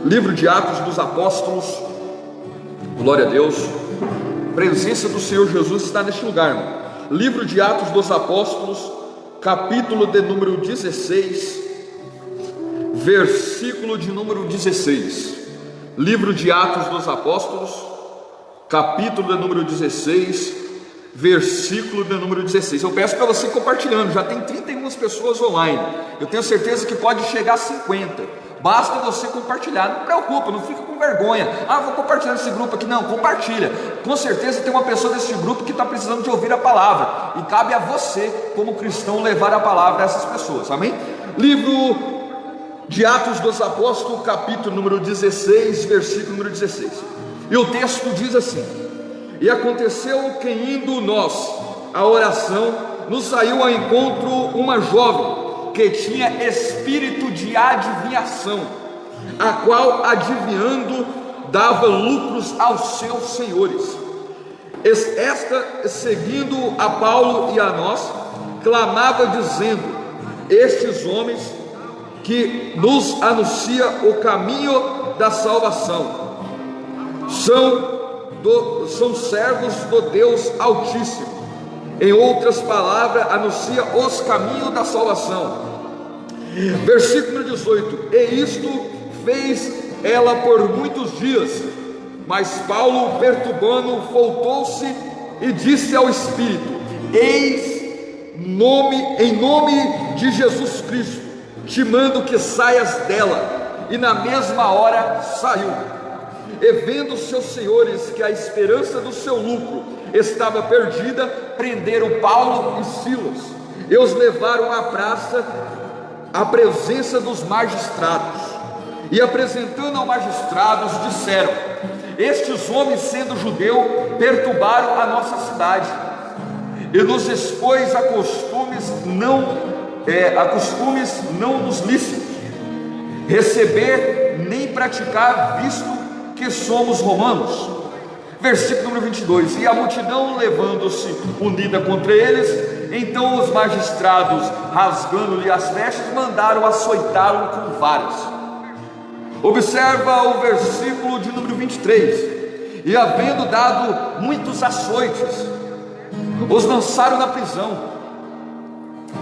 Livro de Atos dos Apóstolos. Glória a Deus. A presença do Senhor Jesus está neste lugar, irmão. Livro de Atos dos Apóstolos, capítulo de número 16, versículo de número 16. Livro de Atos dos Apóstolos, capítulo de número 16, versículo de número 16. Eu peço para você compartilhando. Já tem 31 pessoas online. Eu tenho certeza que pode chegar a 50. Basta você compartilhar. Não preocupa, não fica com vergonha. Vou compartilhar esse grupo aqui. Não, compartilha. Com certeza tem uma pessoa desse grupo que está precisando de ouvir a palavra, e cabe a você, como cristão, levar a palavra a essas pessoas. Amém? Livro de Atos dos Apóstolos, capítulo número 16, versículo número 16. E o texto diz assim: e aconteceu que, indo nós à oração, nos saiu ao encontro uma jovem que tinha espírito de adivinhação, a qual, adivinhando, dava lucros aos seus senhores. Esta, seguindo a Paulo e a nós, clamava dizendo: estes homens que nos anuncia o caminho da salvação são servos do Deus Altíssimo. Em outras palavras, anuncia os caminhos da salvação. Versículo 18: e isto fez ela por muitos dias, mas Paulo, perturbando, voltou-se e disse ao Espírito: eis, em nome de Jesus Cristo, te mando que saias dela. E na mesma hora saiu. E vendo seus senhores que a esperança do seu lucro estava perdida, prenderam Paulo e Silas e os levaram à praça, à presença dos magistrados. E apresentando aos magistrados, disseram: estes homens, sendo judeu, perturbaram a nossa cidade e nos expôs a costumes não nos lícitos, receber nem praticar, visto que somos romanos. Versículo número 22: e a multidão levando-se unida contra eles, então os magistrados, rasgando-lhe as vestes, mandaram açoitá-lo com varas. Observa o versículo de número 23: e havendo dado muitos açoites, os lançaram na prisão,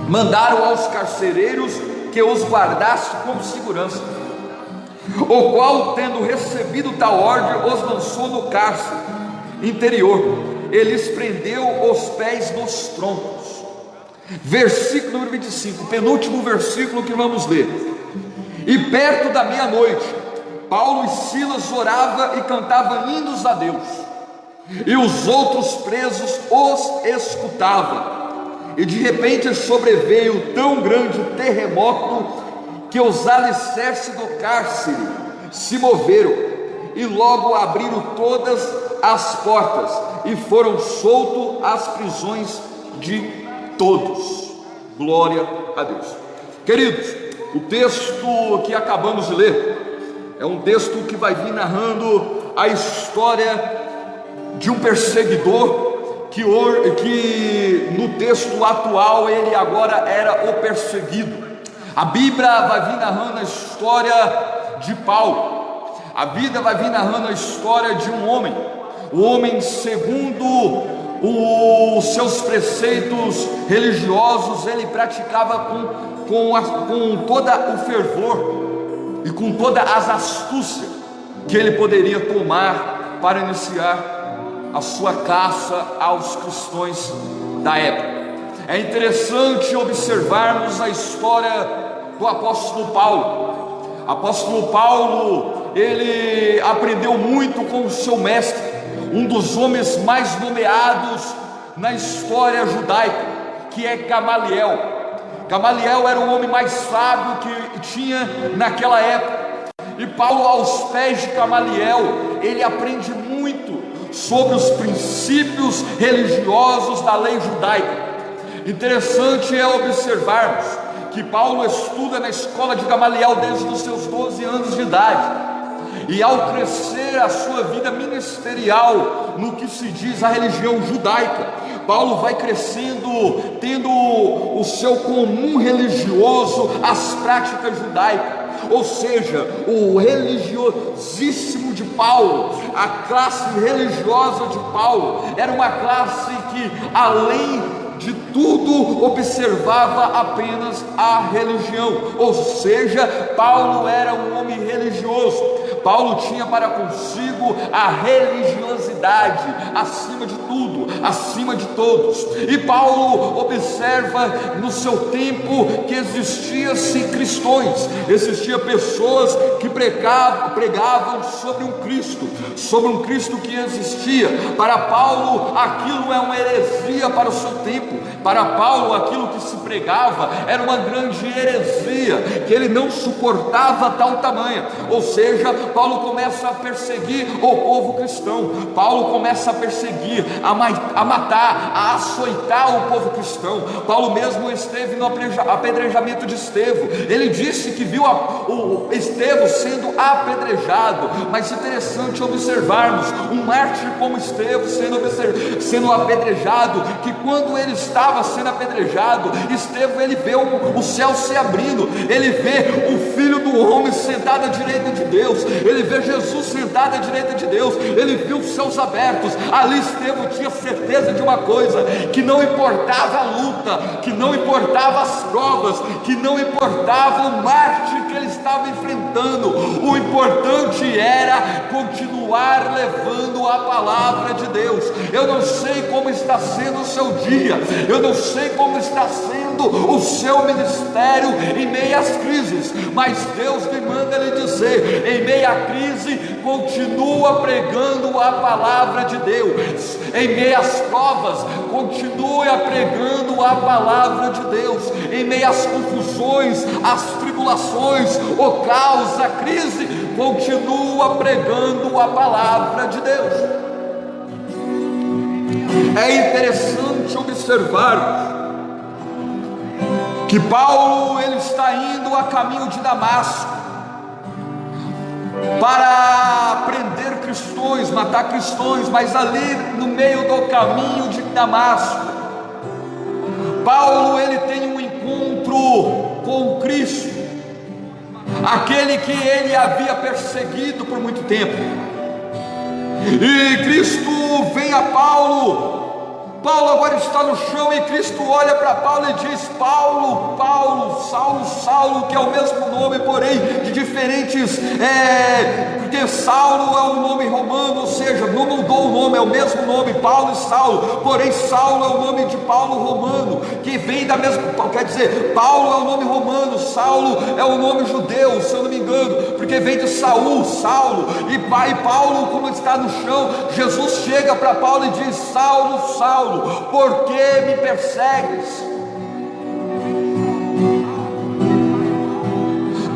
mandaram aos carcereiros que os guardassem com segurança, o qual, tendo recebido tal ordem, os lançou no cárcere interior, eles prendeu os pés nos troncos. Versículo número 25, penúltimo versículo que vamos ler: e perto da meia-noite, Paulo e Silas oravam e cantavam hinos a Deus, e os outros presos os escutavam. E de repente sobreveio tão grande terremoto que os alicerces do cárcere se moveram, e logo abriram todas as portas, e foram soltos as prisões de todos. Glória a Deus. Queridos, o texto que acabamos de ler é um texto que vai vir narrando a história de um perseguidor que no texto atual ele agora era o perseguido. A Bíblia vai vir narrando a história de Paulo. A Bíblia vai vir narrando a história de um homem. O homem, segundo os seus preceitos religiosos, ele praticava com todo o fervor e com todas as astúcias que ele poderia tomar para iniciar a sua caça aos cristãos da época. É interessante observarmos a história do apóstolo Paulo. Apóstolo Paulo, ele aprendeu muito com o seu mestre, um dos homens mais nomeados na história judaica, que é Gamaliel. Gamaliel era o homem mais sábio que tinha naquela época, e Paulo, aos pés de Gamaliel, ele aprende muito sobre os princípios religiosos da lei judaica. Interessante é observarmos que Paulo estuda na escola de Gamaliel desde os seus 12 anos de idade, e ao crescer a sua vida ministerial no que se diz a religião judaica, Paulo vai crescendo, tendo o seu comum religioso, as práticas judaicas. ou seja, o religiosíssimo de Paulo, a classe religiosa de Paulo, era uma classe que, além de tudo, observava apenas a religião, ou seja, Paulo era um homem religioso. Paulo tinha para consigo a religiosidade acima de tudo, acima de todos. E Paulo observa no seu tempo que existiam-se cristãos, existiam pessoas que pregavam sobre um Cristo que existia. Para Paulo aquilo é uma heresia para o seu tempo. Para Paulo aquilo que se pregava era uma grande heresia, que ele não suportava tal tamanha. Ou seja, Paulo começa a perseguir o povo cristão. Paulo começa a perseguir, a matar, a açoitar o povo cristão. Paulo mesmo esteve no apedrejamento de Estevão. Ele disse que viu o Estevão sendo apedrejado. Mas é interessante observarmos um mártir como Estevão sendo apedrejado, que quando ele estava sendo apedrejado, Estevão, ele vê o céu se abrindo, ele vê o Filho do Homem sentado à direita de Deus, ele vê Jesus sentado à direita de Deus, ele viu os céus abertos. Ali Estevão tinha certeza de uma coisa, que não importava a luta, que não importava as provas, que não importava o mártir que ele estava enfrentando, o importante era continuar levando a palavra de Deus. Eu não sei como está sendo o seu dia, eu não sei como está sendo o seu ministério em meio às crises, mas Deus me manda lhe dizer: em meio à crise, continua pregando a palavra de Deus. Em meio às provas, continue pregando a palavra de Deus. Em meio às confusões, às tribulações, o caos, a crise, continua pregando a palavra de Deus. É interessante observar que Paulo, ele está indo a caminho de Damasco para prender cristãos, matar cristãos, mas ali no meio do caminho de Damasco, Paulo, ele tem um encontro com Cristo, aquele que ele havia perseguido por muito tempo. E Cristo vem a Paulo. Paulo agora está no chão e Cristo olha para Paulo e diz: Paulo, Paulo, Saulo, Saulo, que é o mesmo nome, porém de diferentes, porque Saulo é um nome romano, ou seja, não mudou o nome, é o mesmo nome, Paulo e Saulo, porém Saulo é o nome de Paulo romano, que vem da mesma, quer dizer, Paulo é o nome romano, Saulo é o nome judeu, se eu não me engano, porque vem de Saul, Saulo, e Paulo, como está no chão, Jesus chega para Paulo e diz: Saulo, Saulo, por que me persegues?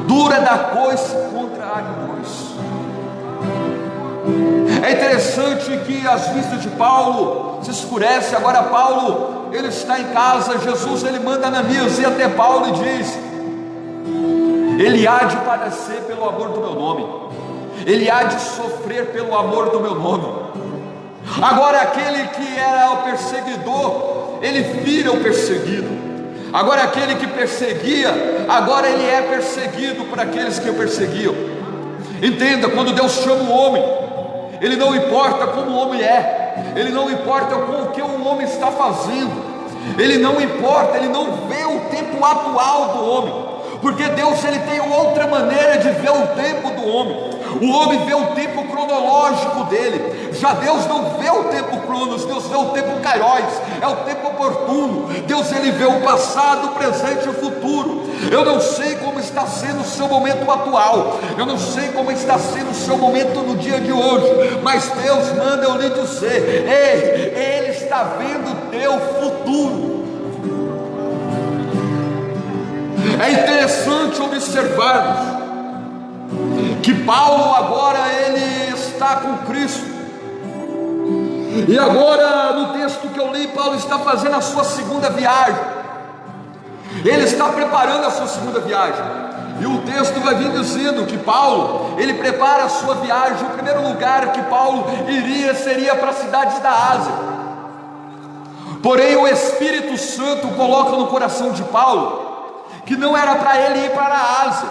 Dura da coisa contra aguilhões. É interessante que as vistas de Paulo se escurecem. Agora Paulo, ele está em casa. Jesus, ele manda Ananias ir até Paulo e diz: ele há de padecer pelo amor do meu nome, ele há de sofrer pelo amor do meu nome. Agora aquele que era o perseguidor, ele vira o perseguido. Agora aquele que perseguia, agora ele é perseguido por aqueles que o perseguiam. Entenda, quando Deus chama o homem, ele não importa como o homem é, ele não importa com o que o homem está fazendo, ele não importa, ele não vê o tempo atual do homem, porque Deus, ele tem outra maneira de ver o tempo do homem. O homem vê o tempo cronológico dele, já Deus não vê o tempo cronos, Deus vê o tempo kairos, é o tempo oportuno. Deus, ele vê o passado, o presente e o futuro. Eu não sei como está sendo o seu momento atual, eu não sei como está sendo o seu momento no dia de hoje, mas Deus manda eu lhe dizer: ei, Ele está vendo o teu futuro. É interessante observarmos que Paulo agora ele está com Cristo, e agora no texto que eu li, Paulo está fazendo a sua segunda viagem, ele está preparando a sua segunda viagem, e o texto vai vir dizendo que Paulo, ele prepara a sua viagem. O primeiro lugar que Paulo iria seria para as cidades da Ásia, porém o Espírito Santo coloca no coração de Paulo que não era para ele ir para a Ásia,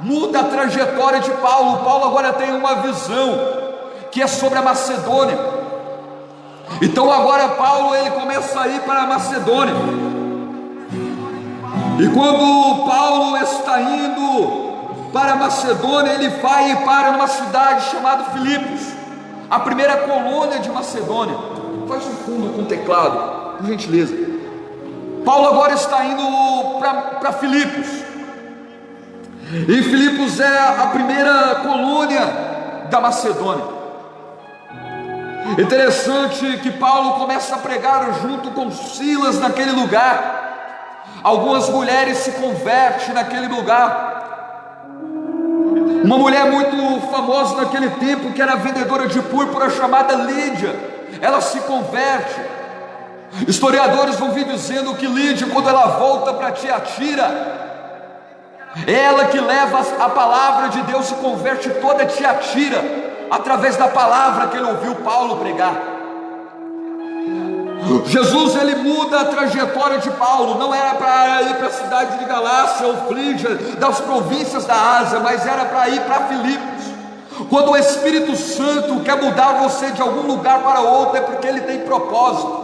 muda a trajetória de Paulo. Paulo agora tem uma visão que é sobre a Macedônia. Então agora Paulo ele começa a ir para a Macedônia. E quando Paulo está indo para a Macedônia, ele vai e para numa cidade chamada Filipos, a primeira colônia de Macedônia. Faz um fundo com teclado, por gentileza. Paulo agora está indo para Filipos. E Filipos é a primeira colônia da Macedônia. Interessante que Paulo começa a pregar junto com Silas naquele lugar. Algumas mulheres se convertem naquele lugar. Uma mulher muito famosa naquele tempo, que era vendedora de púrpura, chamada Lídia, ela se converte. Historiadores vão vir dizendo que Lídia, quando ela volta para Tiatira, ela que leva a palavra de Deus, se converte toda Tiatira, através da palavra que ele ouviu Paulo pregar. Jesus ele muda a trajetória de Paulo. Não era para ir para a cidade de Galácia ou Frígia, das províncias da Ásia, mas era para ir para Filipos. Quando o Espírito Santo quer mudar você de algum lugar para outro, é porque ele tem propósito.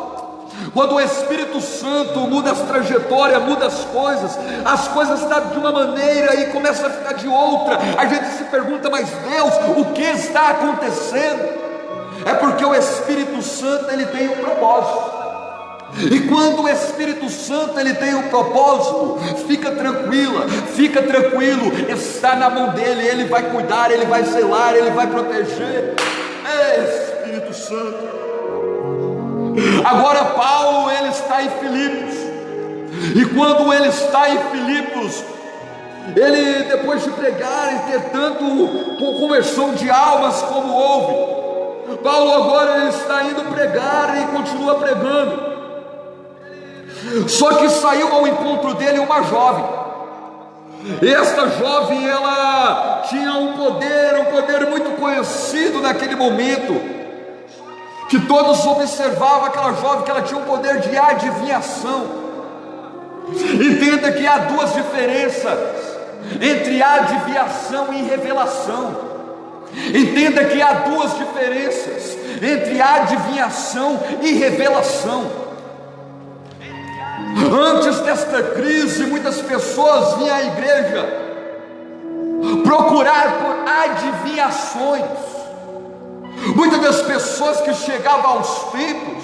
Quando o Espírito Santo muda as trajetórias, muda as coisas estão de uma maneira e começam a ficar de outra. A gente se pergunta, mas Deus, o que está acontecendo? É porque o Espírito Santo ele tem um propósito. E quando o Espírito Santo ele tem um propósito, fica tranquilo, está na mão dele, ele vai cuidar, ele vai zelar, ele vai proteger. É Espírito Santo. Agora Paulo ele está em Filipos. E quando ele está em Filipos, ele, depois de pregar e ter tanto conversão de almas como houve, Paulo agora ele está indo pregar e continua pregando. Só que saiu ao encontro dele uma jovem. E esta jovem ela tinha um poder muito conhecido naquele momento, que todos observavam aquela jovem, que ela tinha um poder de adivinhação. Entenda que há duas diferenças entre adivinhação e revelação. Entenda que há duas diferenças entre adivinhação e revelação. Antes desta crise, muitas pessoas vinham à igreja procurar por adivinhações. Muitas das pessoas que chegavam aos templos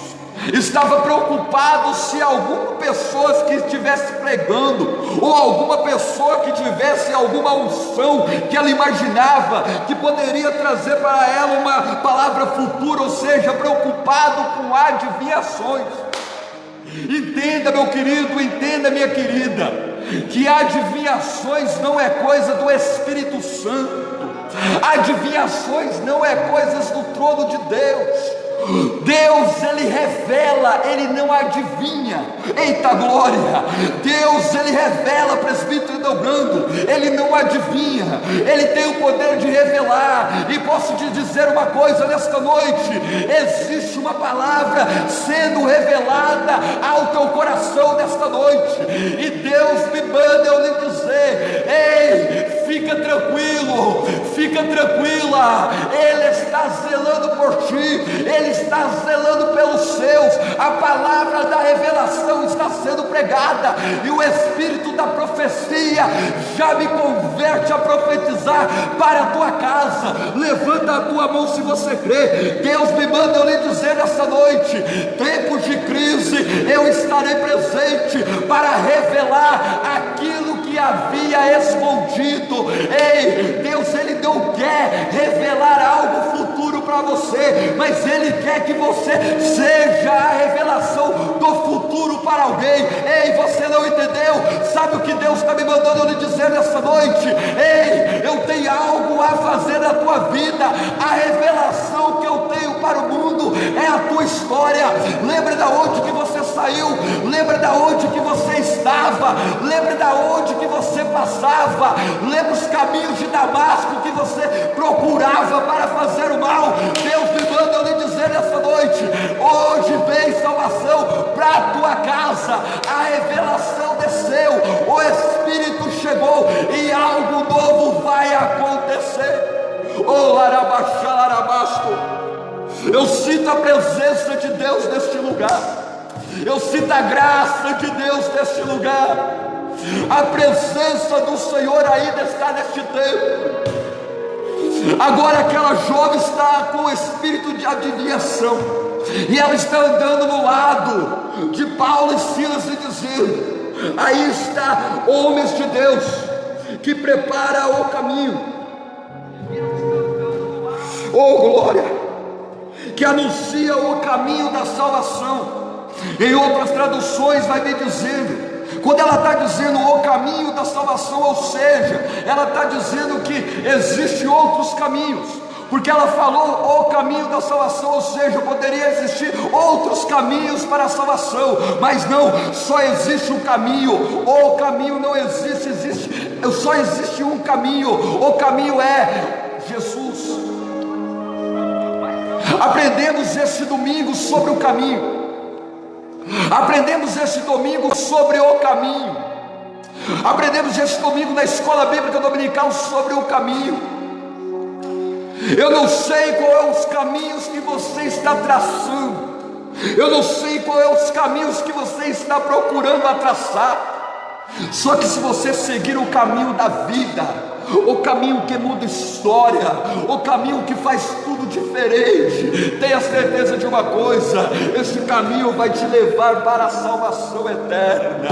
estavam preocupados se alguma pessoa que estivesse pregando, ou alguma pessoa que tivesse alguma unção que ela imaginava que poderia trazer para ela uma palavra futura, ou seja, preocupado com adivinhações. Entenda, meu querido, entenda, minha querida, que adivinhações não é coisa do Espírito Santo. Adivinhações não é coisas do trono de Deus. Deus ele revela, ele não adivinha. Eita glória! Deus ele revela, presbítero dobrando, ele não adivinha, ele tem o poder de revelar. E posso te dizer uma coisa nesta noite: existe uma palavra sendo revelada ao teu coração nesta noite, e Deus me manda eu lhe dizer: ei, fica tranquilo, fica tranquila, ele está zelando por ti, ele está zelando pelos seus. A palavra da revelação está sendo pregada, e o espírito da profecia já me converte a profetizar para a tua casa. Levanta a tua mão se você crê. Deus me manda eu lhe dizer nessa noite: tempos de crise eu estarei presente para revelar aquilo que havia escondido. Ei, Deus ele não quer revelar algo futuro para você, mas ele quer que você seja a revelação do futuro para alguém. Ei, você não entendeu? Sabe o que Deus está me mandando eu lhe dizer nessa noite? Ei, eu tenho algo a fazer na tua vida. A revelação que eu tenho para o mundo é a tua história. Lembra da onde que você saiu, lembra da onde que você estava, lembra da onde que você passava, lembra os caminhos de Damasco que você procurava para fazer o mal. Deus me manda eu lhe dizer nessa noite: hoje vem salvação para a tua casa. A revelação desceu, o Espírito Espírito chegou e algo novo vai acontecer. Oh, larabaxalarabasto. Eu sinto a presença de Deus neste lugar. Eu sinto a graça de Deus neste lugar. A presença do Senhor ainda está neste tempo. Agora aquela jovem está com o espírito de adivinhação, e ela está andando no lado de Paulo e Silas e dizendo: aí está homens de Deus que prepara o caminho. Oh glória! Que anuncia o caminho da salvação. Em outras traduções vai me dizendo, quando ela está dizendo o caminho da salvação, ou seja, ela está dizendo que existem outros caminhos, porque ela falou o caminho da salvação, ou seja, poderia existir outros caminhos para a salvação, mas não, só existe um caminho. O caminho não existe, só existe um caminho. O caminho é Jesus. Aprendemos esse domingo sobre o caminho. Aprendemos esse domingo sobre o caminho. Aprendemos esse domingo na escola bíblica dominical sobre o caminho. Eu não sei qual é os caminhos que você está traçando. Eu não sei qual é os caminhos que você está procurando a traçar. Só que se você seguir o caminho da vida, o caminho que muda história, o caminho que faz tudo diferente, tenha certeza de uma coisa: esse caminho vai te levar para a salvação eterna.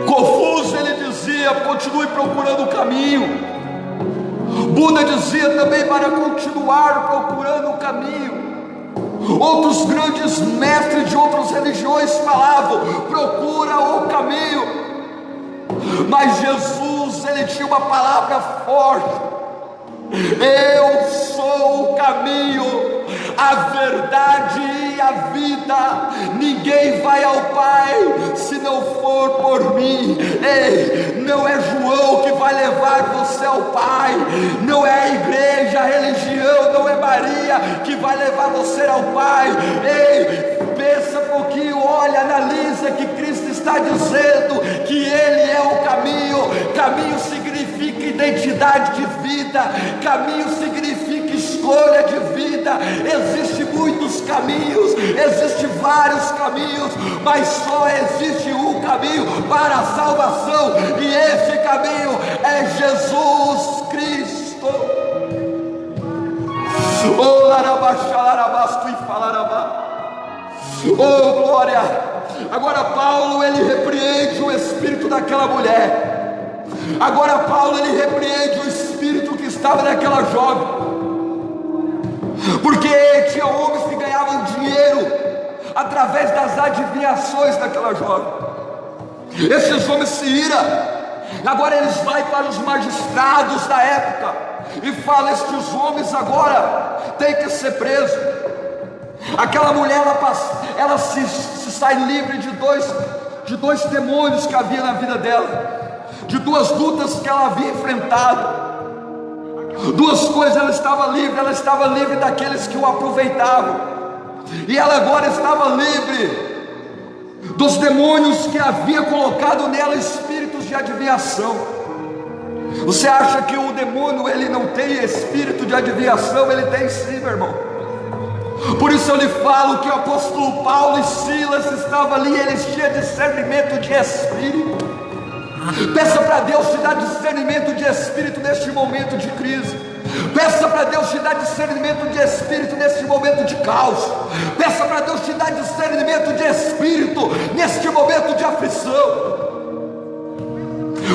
Confuso ele dizia: continue procurando o caminho. Buda dizia também para continuar procurando o caminho. Outros grandes mestres de outras religiões falavam: procura o caminho. Mas Jesus, ele tinha uma palavra forte: eu sou o caminho, a verdade e a vida. Ninguém vai ao Pai se não for por mim. Ei, não é João que vai levar você ao Pai, não é a igreja, a religião, não é Maria que vai levar você ao Pai. Ei, pensa um pouquinho, olha, analisa que Cristo está dizendo que Ele é o caminho. Caminho significa identidade de vida, caminho significa escolha de vida. Existem muitos caminhos, existem vários caminhos, mas só existe um caminho para a salvação, e esse caminho é Jesus Cristo. Oh, larabaxalarabasto e falarabá. Oh glória! Agora Paulo, ele repreende o espírito daquela mulher. Agora Paulo, ele repreende o espírito que estava naquela jovem, porque tinha homens que ganhavam dinheiro através das adivinhações daquela jovem. Esses homens se iram. Agora eles vão para os magistrados da época e falam: estes homens agora têm que ser presos. Aquela mulher, ela se sai livre de dois demônios que havia na vida dela, de duas lutas que ela havia enfrentado. Duas coisas: ela estava livre daqueles que o aproveitavam, e ela agora estava livre dos demônios que havia colocado nela espíritos de adivinhação. Você acha que o demônio, ele não tem espírito de adivinhação? Ele tem sim, meu irmão. Por isso eu lhe falo que o apóstolo Paulo e Silas estavam ali, eles tinham discernimento de espírito. Peça para Deus te dar discernimento de espírito neste momento de crise. Peça para Deus te dar discernimento de espírito neste momento de caos. Peça para Deus te dar discernimento de espírito neste momento de aflição.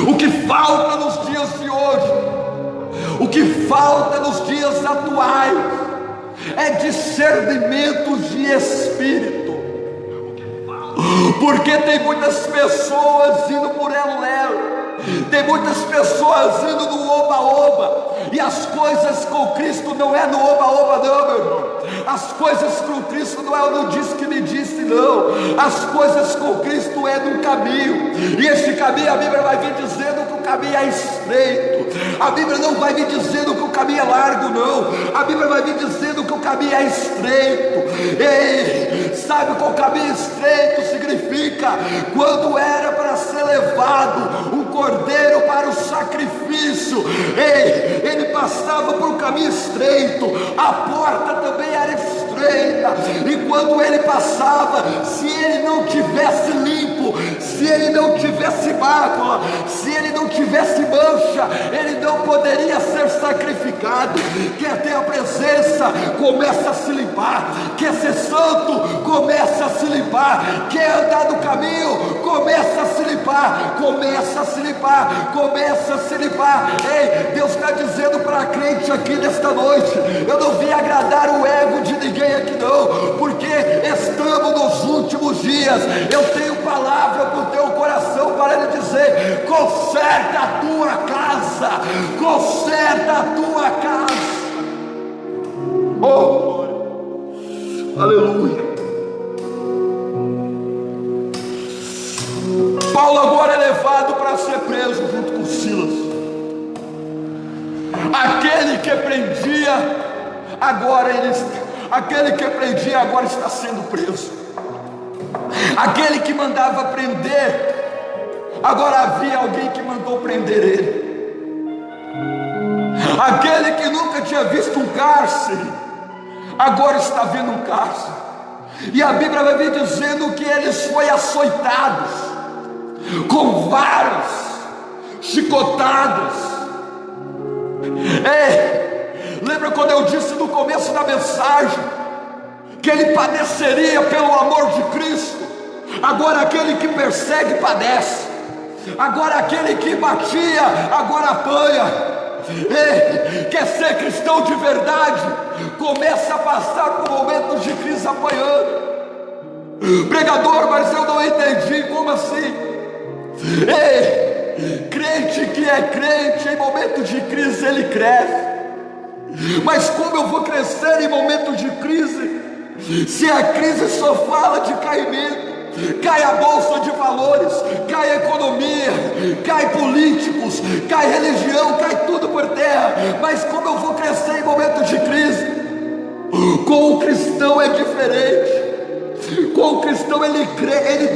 O que falta nos dias de hoje, o que falta nos dias atuais, é discernimento de espírito. Porque tem muitas pessoas indo por elo-elo, tem muitas pessoas indo no oba-oba, e as coisas com Cristo não é no oba-oba não, meu irmão. As coisas com Cristo não é no disse que me disse não. As coisas com Cristo é no caminho, e este caminho a Bíblia vai vir dizendo que o caminho é estreito. A Bíblia não vai me dizendo que o caminho é largo, não. A Bíblia vai me dizendo que o caminho é estreito. Ei, sabe qual caminho estreito significa? Quando era para ser levado um cordeiro para o sacrifício, ei, ele passava por um caminho estreito, a porta também era estreita, e quando ele passava, se ele não tivesse limpo, se ele não tivesse mácula, se ele não tivesse mancha, ele não poderia ser sacrificado. Quer ter a presença, começa a se limpar. Quer ser santo, começa a se limpar. Quer andar no caminho, começa a se limpar, começa a se limpar, começa a se limpar. Ei, Deus está dizendo para a crente aqui nesta noite: eu não vim agradar o ego de ninguém aqui não, porque estamos nos últimos dias. Eu tenho palavra para o teu coração para lhe dizer: conserta a tua casa, conserta a tua casa. Oh, aleluia. Paulo agora é levado para ser preso junto com Silas. Aquele que prendia agora está sendo preso. Aquele que mandava prender, agora havia alguém que mandou prender ele. Aquele que nunca tinha visto um cárcere, agora está vendo um cárcere. E a Bíblia vai vir dizendo que eles foram açoitados com varas, chicotadas. Lembra quando eu disse no começo da mensagem que ele padeceria pelo amor de Cristo? Agora aquele que persegue padece. Agora aquele que batia, agora apanha. Ei, quer ser cristão de verdade, começa a passar por momentos de crise apanhando. Pregador, mas eu não entendi, como assim? Ei, crente que é crente, em momentos de crise ele cresce. Mas como eu vou crescer em momentos de crise, se a crise só fala de caimento? Cai a bolsa de valores, cai a economia, cai políticos, cai religião, cai tudo por terra. Mas como eu vou crescer em momentos de crise? Com o cristão é diferente. Com o cristão ele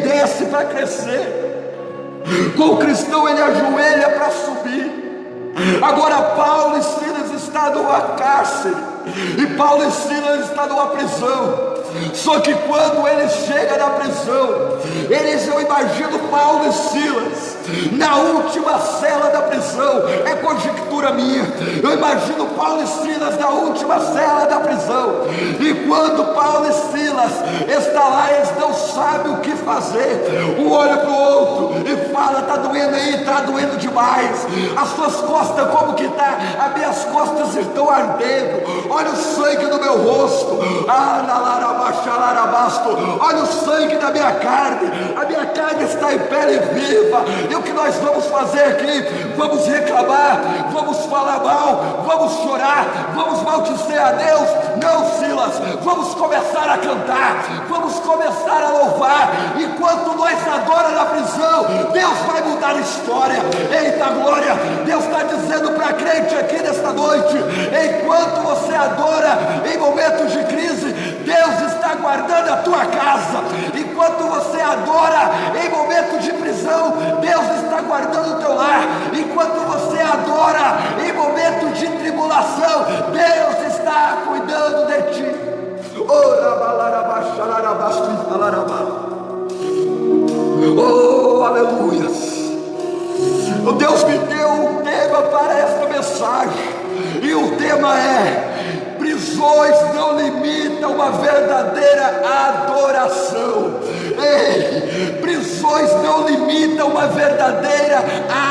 desce para crescer. Com o cristão ele ajoelha para subir. Agora Paulo e Silas estão numa cárcere, e Paulo e Silas estão numa prisão. Só que quando eles chegam na prisão, eu imagino Paulo e Silas na última cela da prisão. É conjectura minha. Eu imagino Paulo e Silas na última cela da prisão. E quando Paulo e Silas estão lá, eles não sabem o que fazer. Um olha para o outro e fala: está doendo aí, está doendo demais. As suas costas, como que está? As minhas costas estão ardendo. Olha o sangue no meu rosto. Olha o sangue da minha carne. A minha carne está em pele viva. E o que nós vamos fazer aqui? Vamos reclamar, vamos falar mal, vamos chorar, vamos maldizer a Deus? Não, Silas, vamos começar a cantar, vamos começar a louvar. Enquanto nós adoramos na prisão, Deus vai mudar a história. Eita glória! Deus está dizendo para a crente aqui nesta noite: enquanto você adora em momentos de crise, Deus está guardando a tua casa. Enquanto você adora em momentos de prisão, Deus está guardando o teu lar. Enquanto você adora em momentos de tribulação, Deus está cuidando de ti. Oh, aleluia. Deus me deu um tema para esta mensagem, e o tema é: prisões não limitam uma verdadeira adoração. Ei, prisões não limitam uma verdadeira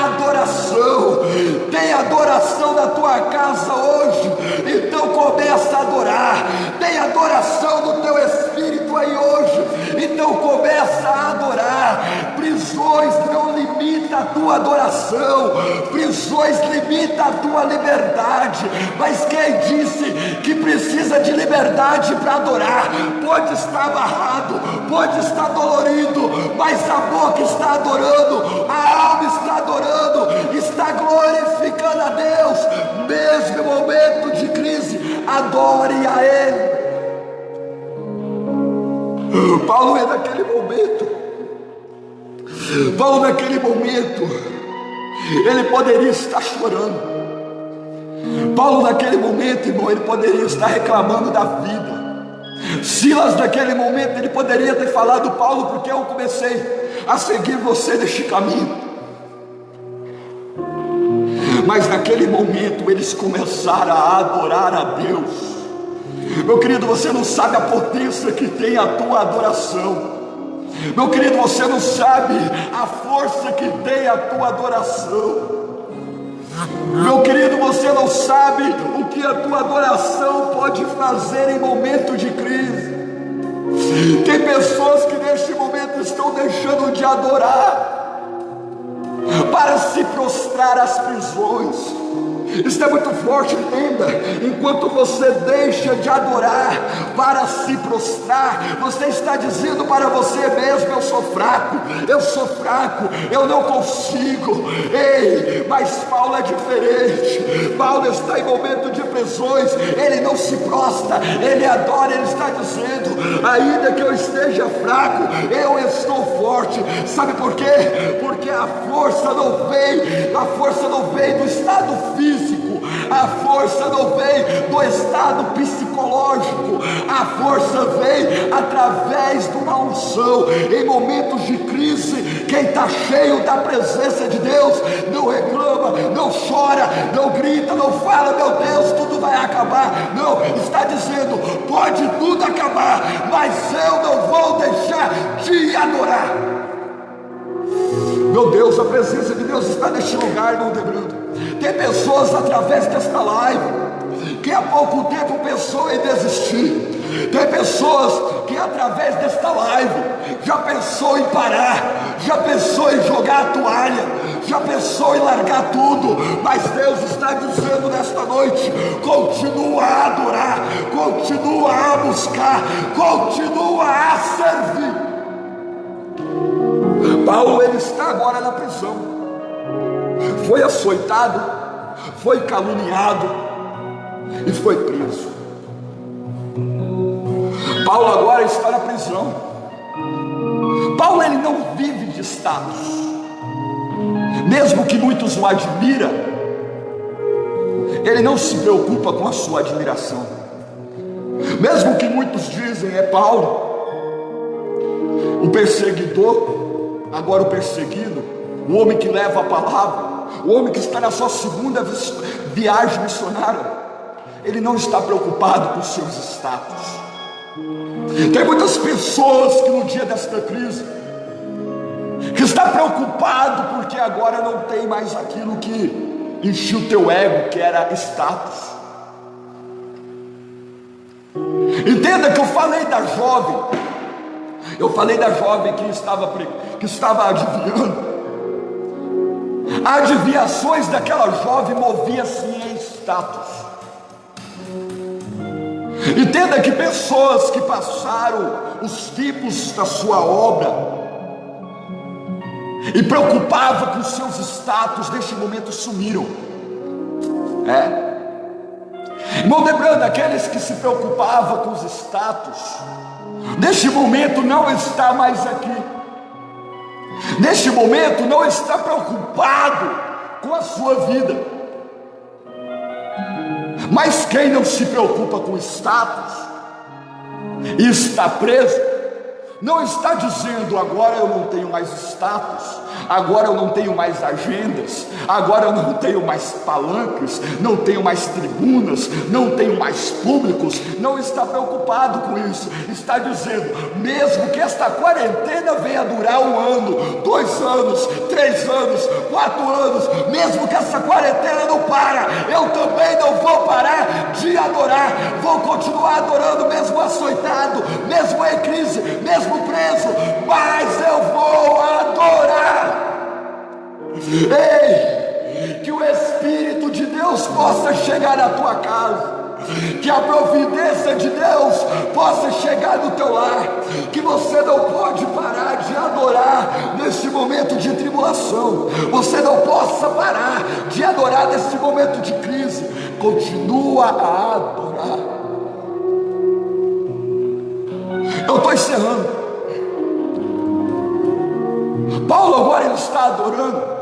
adoração. Tem adoração na tua casa hoje? Então começa a adorar. Tem adoração no teu espírito aí hoje? Então começa a adorar. Prisões não limitam limita a tua adoração, prisões limitam a tua liberdade. Mas quem disse que precisa de liberdade para adorar? Pode estar amarrado, pode estar dolorido, mas a boca está adorando, a alma está adorando, está glorificando a Deus. Mesmo em momento de crise, adore a Ele. Paulo é naquele momento, ele poderia estar chorando. Paulo naquele momento, irmão, ele poderia estar reclamando da vida. Silas naquele momento, ele poderia ter falado: Paulo, porque eu comecei a seguir você neste caminho. Mas naquele momento eles começaram a adorar a Deus. Meu querido, você não sabe a potência que tem a tua adoração. Meu querido, você não sabe a força que tem a tua adoração. Meu querido, você não sabe o que a tua adoração pode fazer em momento de crise. Tem pessoas que neste momento estão deixando de adorar para se prostrar às prisões. Isso é muito forte, entenda. Enquanto você deixa de adorar para se prostrar, você está dizendo para você mesmo: eu sou fraco, eu não consigo. Ei, mas Paulo é diferente. Paulo está em momento de prisões, ele não se prostra, ele adora. Ele está dizendo: ainda que eu esteja fraco, eu estou forte. Sabe por quê? Porque a força não vem do estado físico, a força não vem do estado psicológico, a força vem através de uma unção. Em momentos de crise, quem está cheio da presença de Deus não reclama, não chora, não grita, não fala: meu Deus, tudo vai acabar. Não, está dizendo: pode tudo acabar, mas eu não vou deixar de adorar. Meu Deus, a presença de Deus está neste lugar, irmão Debrando. Tem pessoas através desta live que há pouco tempo pensou em desistir. Tem pessoas que através desta live já pensou em parar, já pensou em jogar a toalha, já pensou em largar tudo. Mas Deus está dizendo nesta noite: continua a adorar, continua a buscar, continua a servir. Paulo, ele está agora na prisão, foi açoitado, foi caluniado e foi preso. Paulo agora está na prisão. Paulo, ele não vive de status, mesmo que muitos o admiram, ele não se preocupa com a sua admiração. Mesmo que muitos dizem: é Paulo, o perseguidor, agora o perseguido, o homem que leva a palavra, o homem que está na sua segunda viagem missionária. Ele não está preocupado com seus status. Tem muitas pessoas que no dia desta crise que está preocupado porque agora não tem mais aquilo que encheu o teu ego, que era status. Entenda que eu falei da jovem que estava adivinhando. Adivinhações daquela jovem movia-se em status. Entenda que pessoas que passaram os tipos da sua obra e preocupavam com seus status, neste momento sumiram. Irmão Debrando, aqueles que se preocupavam com os status, neste momento não está mais aqui. Neste momento não está preocupado com a sua vida. Mas quem não se preocupa com status e está preso, não está dizendo: agora eu não tenho mais status, agora eu não tenho mais agendas, agora eu não tenho mais palanques, não tenho mais tribunas, não tenho mais públicos. Não está preocupado com isso. Está dizendo: mesmo que esta quarentena venha durar 1 ano, 2 anos, 3 anos, 4 anos, mesmo que essa quarentena não para, eu também não vou parar de adorar. Vou continuar adorando, mesmo açoitado, mesmo em crise, mesmo preso, mas eu vou adorar. Ei, que o Espírito de Deus possa chegar na tua casa, que a providência de Deus possa chegar no teu lar, que você não pode parar de adorar neste momento de tribulação, você não possa parar de adorar nesse momento de crise. Continua a adorar. Eu estou encerrando. Paulo agora ele está adorando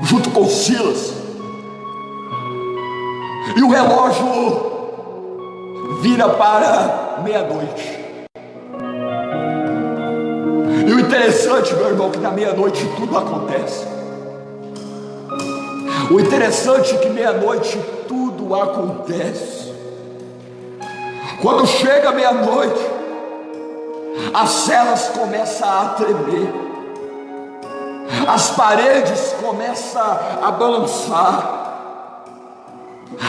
junto com Silas, e o relógio vira para meia-noite. E o interessante, meu irmão, que na meia-noite tudo acontece. O interessante é que meia-noite tudo acontece. Quando chega meia-noite, as celas começam a tremer, as paredes começam a balançar,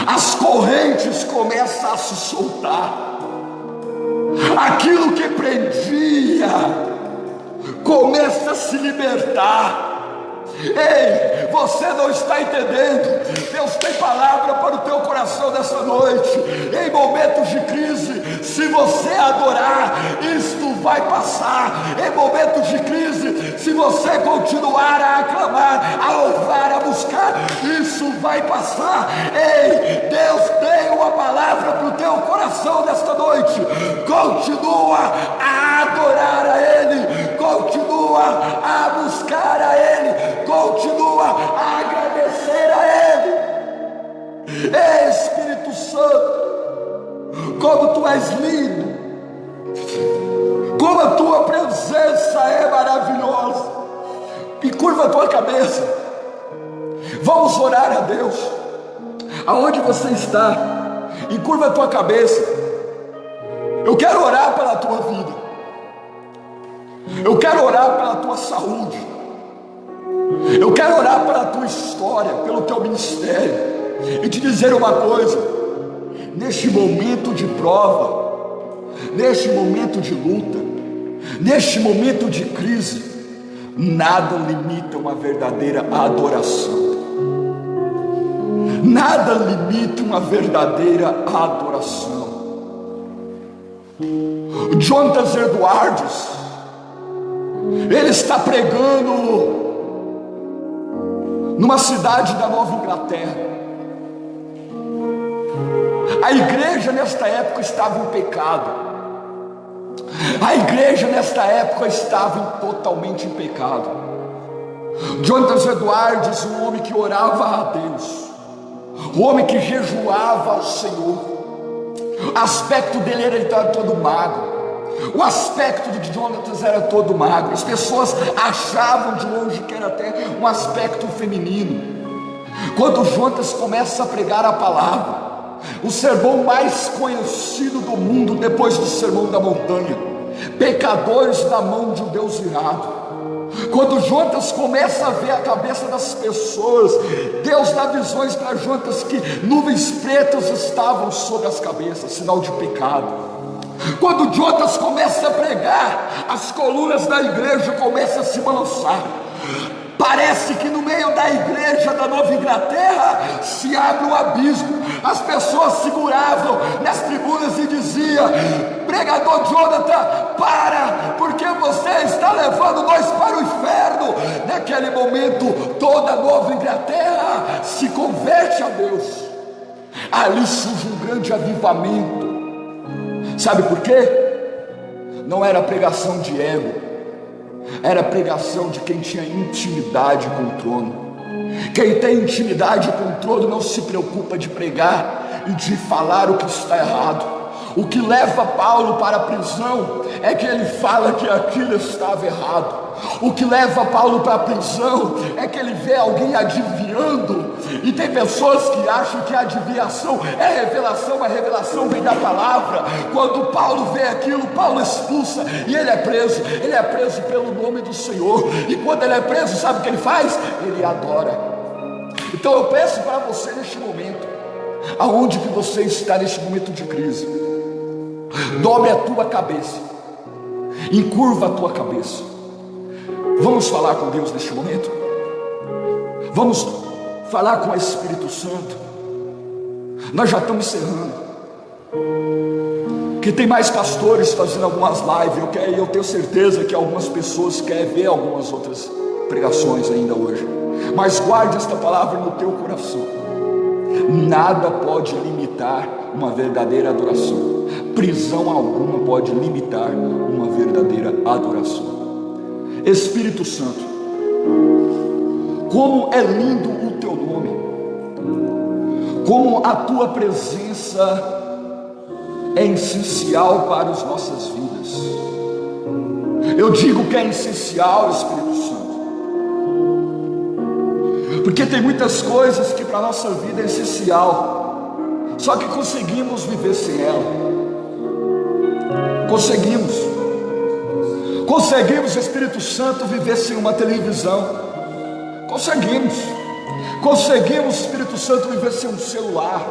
as correntes começam a se soltar, aquilo que prendia começa a se libertar. Ei, você não está entendendo. Deus tem palavra para o teu coração nessa noite. Em momentos de crise, se você adorar, isto vai passar. Em momentos de crise, se você continuar a aclamar, a louvar, a buscar, isso vai passar. Ei, Deus tem uma palavra para o teu coração nesta noite. Continua a adorar a Ele, continua a buscar a Ele, continua a agradecer a Ele. Ei, Espírito Santo, como Tu és lindo, como a Tua presença é maravilhosa. E curva a tua cabeça, vamos orar a Deus. Aonde você está, e curva a tua cabeça. Eu quero orar pela tua vida, eu quero orar pela tua saúde, eu quero orar pela tua história, pelo teu ministério, e te dizer uma coisa: neste momento de prova, neste momento de luta, neste momento de crise, nada limita uma verdadeira adoração. Nada limita uma verdadeira adoração. Jonathan Edwards, ele está pregando numa cidade da Nova Inglaterra. A igreja nesta época estava em pecado. A igreja nesta época estava totalmente em pecado. Jonathan Edwards, um homem que orava a Deus, um homem que jejuava ao Senhor. O aspecto dele era todo magro. O aspecto de Jonathan era todo magro. As pessoas achavam de longe que era até um aspecto feminino. Quando Jonathan começa a pregar a palavra, o sermão mais conhecido do mundo depois do Sermão da Montanha, pecadores na mão de um Deus irado. Quando Jonathan começa a ver a cabeça das pessoas, Deus dá visões para Jonathan que nuvens pretas estavam sobre as cabeças, sinal de pecado. Quando Jonathan começa a pregar, as colunas da igreja começam a se balançar. Parece que no meio da igreja da Nova Inglaterra se abre um abismo. As pessoas seguravam nas tribunas e diziam: pregador Jonathan, para, porque você está levando nós para o inferno. Naquele momento toda a Nova Inglaterra se converte a Deus. Ali surge um grande avivamento. Sabe por quê? Não era pregação de ego, era pregação de quem tinha intimidade com o trono. Quem tem intimidade com o trono não se preocupa de pregar e de falar o que está errado. O que leva Paulo para a prisão é que ele fala que aquilo estava errado. O que leva Paulo para a prisão é que ele vê alguém adivinhando. E tem pessoas que acham que a adivinhação é revelação, a revelação vem da palavra. Quando Paulo vê aquilo, Paulo expulsa e ele é preso pelo nome do Senhor. E quando ele é preso, sabe o que ele faz? Ele adora. Então eu peço para você neste momento, aonde que você está neste momento de crise, dobre a tua cabeça, encurva a tua cabeça. Vamos falar com Deus neste momento? Vamos falar com o Espírito Santo. Nós já estamos encerrando. Que tem mais pastores fazendo algumas lives. Eu tenho certeza que algumas pessoas querem ver algumas outras pregações ainda hoje. Mas guarde esta palavra no teu coração. Nada pode limitar uma verdadeira adoração. Prisão alguma pode limitar uma verdadeira adoração. Espírito Santo, como é lindo o teu nome, como a tua presença é essencial para as nossas vidas. Eu digo que é essencial, Espírito Santo, porque tem muitas coisas que para a nossa vida é essencial, só que conseguimos viver sem ela. Conseguimos, Espírito Santo, viver sem uma televisão. Conseguimos, Espírito Santo, viver sem um celular,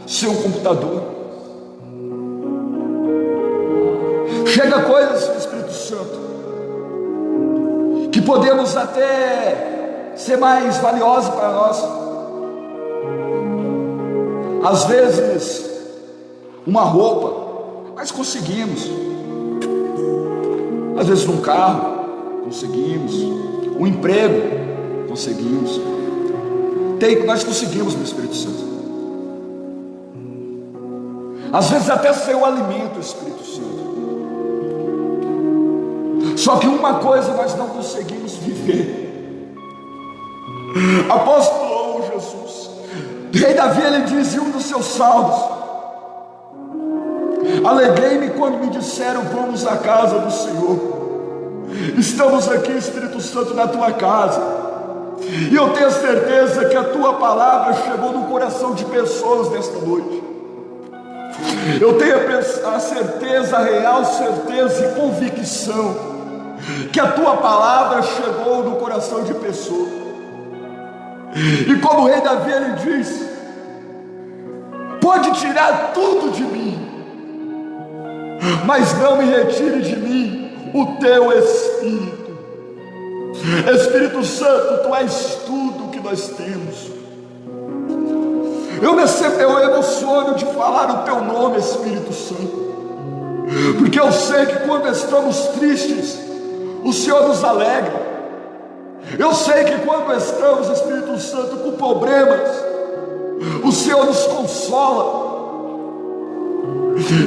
sem um computador. Chega coisas, Espírito Santo, que podemos até ser mais valiosos para nós. Às vezes, uma roupa, mas conseguimos. Às vezes, um carro, conseguimos. Um emprego, conseguimos. Nós conseguimos, meu Espírito Santo. Às vezes, até ser o alimento, Espírito Santo. Só que uma coisa nós não conseguimos viver. Apóstolo Jesus, Rei Davi, ele diz em um dos seus salmos: alegrei-me quando me disseram, vamos à casa do Senhor. Estamos aqui, Espírito Santo, na tua casa, e eu tenho certeza que a tua palavra chegou no coração de pessoas nesta noite. Eu tenho a certeza, a real certeza e convicção que a tua palavra chegou no coração de pessoas. E como o Rei Davi, ele diz: pode tirar tudo de mim, mas não me retire de mim o teu Espírito. Espírito Santo, tu és tudo que nós temos. Eu me emociono de falar o teu nome, Espírito Santo, porque eu sei que quando estamos tristes, o Senhor nos alegra. Eu sei que quando estamos, Espírito Santo, com problemas, o Senhor nos consola.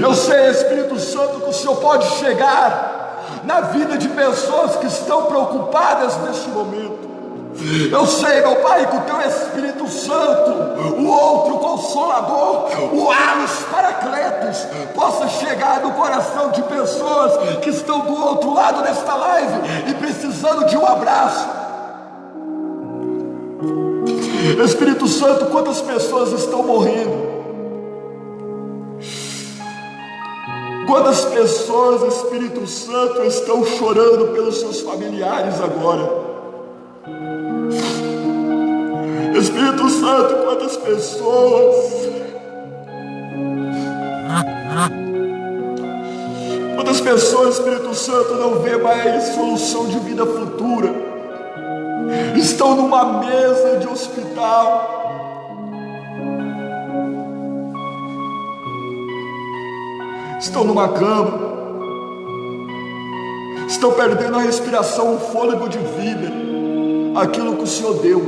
Eu sei, Espírito Santo, que o Senhor pode chegar na vida de pessoas que estão preocupadas neste momento. Eu sei, meu Pai, que o teu Espírito Santo, o outro Consolador, o Alos Paracletos, possa chegar no coração de pessoas que estão do outro lado desta live e precisando de um abraço. Espírito Santo, quantas pessoas estão morrendo? Quantas pessoas, Espírito Santo, estão chorando pelos seus familiares agora? Espírito Santo, quantas pessoas, Espírito Santo, não vê mais solução de vida futura, estão numa mesa de hospital, estão numa cama, estão perdendo a respiração, o fôlego de vida, aquilo que o Senhor deu,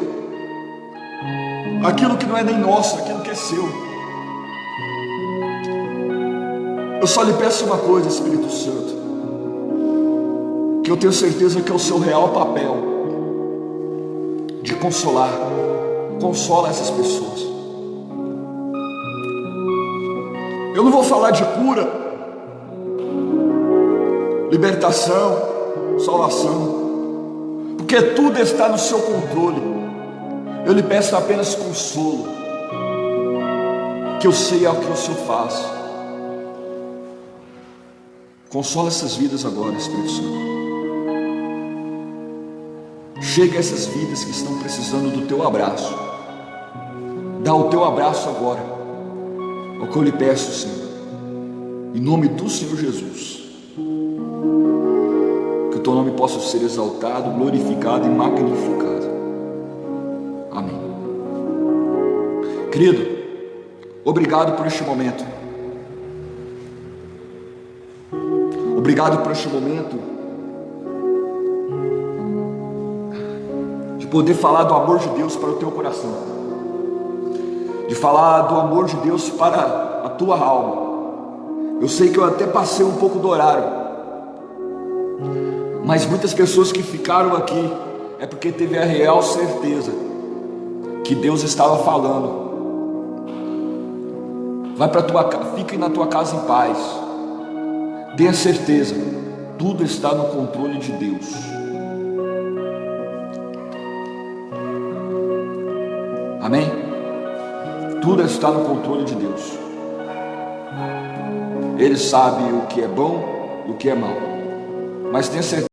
aquilo que não é nem nosso, aquilo que é seu. Eu só lhe peço uma coisa, Espírito Santo, que eu tenho certeza que é o seu real papel de consolar. Consola essas pessoas. Eu não vou falar de cura, libertação, salvação, porque tudo está no seu controle. Eu lhe peço apenas consolo, que eu sei o que o Senhor faz. Consola essas vidas agora, Espírito Santo. Chega a essas vidas que estão precisando do teu abraço. Dá o teu abraço agora. É o que eu lhe peço, Senhor, em nome do Senhor Jesus. Que o teu nome possa ser exaltado, glorificado e magnificado. Amém. Querido, obrigado por este momento. Obrigado por este momento de poder falar do amor de Deus para o teu coração, de falar do amor de Deus para a tua alma. Eu sei que eu até passei um pouco do horário, mas muitas pessoas que ficaram aqui é porque teve a real certeza que Deus estava falando. Vai para tua casa, fique na tua casa em paz. Tenha certeza, tudo está no controle de Deus. Amém? Tudo está no controle de Deus. Ele sabe o que é bom e o que é mal. Mas tenha certeza.